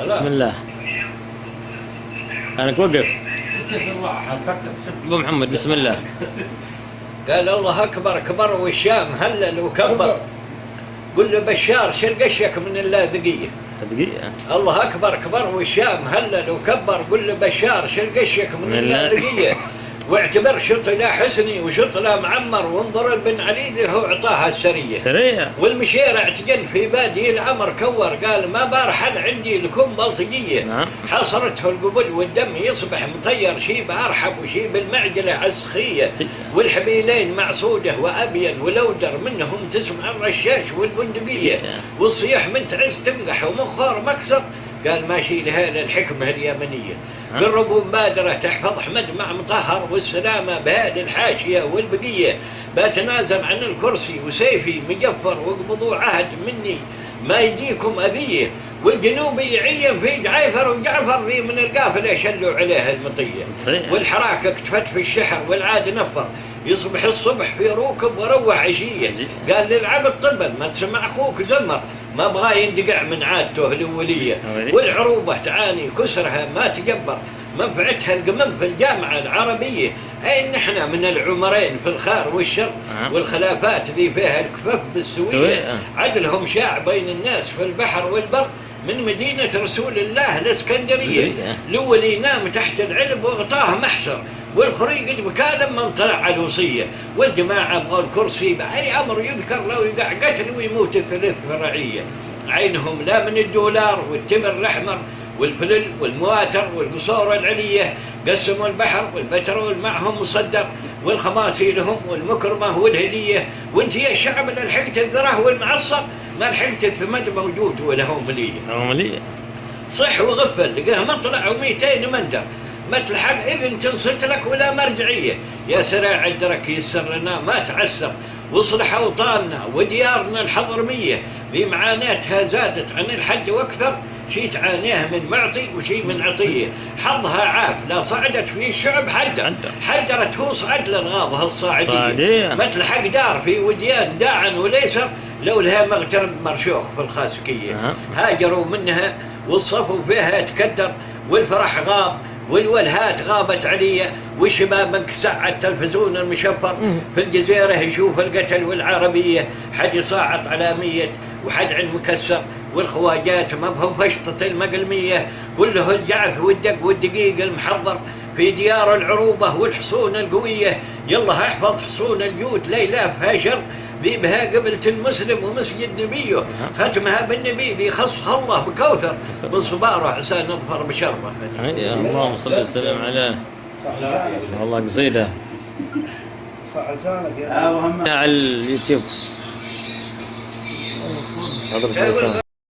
بسم الله. أنا وقف أبو محمد. بسم الله. قال الله أكبر كبر والشام هلل وكبر. قل له بشار شل قشك من اللاذقية. دقيقة. الله أكبر كبر والشام هلل وكبر. قل له بشار شل قشك من اللاذقية. واعتبر شط لا حسني وشط لا معمر، وانظر ابن علي ذي هو عطاها السرية. والمشير اعتجن في بادي العمر كور. قال ما بارحل عندي لكم بلطجية. حصرته القبل والدم يصبح مطير. شيب أرحب وشيب المعجلة عسخية. والحبيلين معصودة وأبين ولودر منهم تسمع الرشاش والبندقية. والصيح من تعز تنقح ومخور مكسر. قال ماشي لها الحكمة اليمنية. قربوا مبادرة تحفظ أحمد مع مطهر والسلامة بهذه الحاشية والبقية. بتنازل عن الكرسي وسيفي مجفر واقبضوا عهد مني ما يجيكم أذية. والجنوبي يعين في جعيفر وجعفر ذي من القافلة شلوا عليها المطية. والحراك اكتفت في الشحر والعاد نفر. يصبح الصبح في ركب وروح عشية. قال للعبد طبل ما تسمع أخوك زمر. ما بغى يندقع من عادته الأولية. والعروبة تعاني كسرها ما تجبر. منفعتها القمم في الجامعة العربية. أي نحن من العمرين في الخير والشر. والخلافات ذي فيها الكفاف بالسوية. عدلهم شاع بين الناس في البحر والبر. من مدينة رسول الله الإسكندرية. الأول ينام تحت العلب وغطاه محشر. والخري قد بكى لما طلع على الوصية. والجماعة بغوا الكرسي بأي أمر يذكر لو يقع قتل ويموت الثلث فرعية. عينهم لا من الدولار والتمر الأحمر والفلل والمواتر والقصور العلية. قسموا البحر والبترول معهم مصدر. والخماسي لهم والمكرمة والهدية. وانت يا الشعب للحقت الذره والمعصر. ما لحقت الثمد موجود وله ملية. صح وغفل لقاه مطلع و200 مندر. ما تلحق إذن تنصت لك ولا مرجعية. يا سراع الدرك يسر لنا ما تعسر. وصلح أوطاننا وديارنا الحضرمية. ذي معاناتها زادت عن الحد واكثر. شي تعانيه من معطي وشي من عطية. حظها عاف لا صعدت في الشعب حدرت هو صعد للغاضها الصاعدية. ما تلحق دار في وديان داعا وليسر. لو لها مغترب مرشوخ في الخاسكية. هاجروا منها والصفو فيها تكدر. والفرح غاب والولهات غابت عليا. والشباب انكسع التلفزيون المشفر. في الجزيرة يشوف القتل والعربية. حد يصاعط على 100 وحد عن مكسر. والخواجات ما بهم فشطة المقلمية. كله الجعث والدق والدقيق المحضر. في ديار العروبة والحصون القوية. يلا احفظ حصون الجوت ليلة فاشر. ذي بها قبلة المسلم ومسجد نبيه. ختمها بالنبي ذي خصها الله بكوثر. من صباره عسى نظفر بشرفه. اللهم صل وسلم على. والله قصيدة صح لسانك يا على اليوتيوب.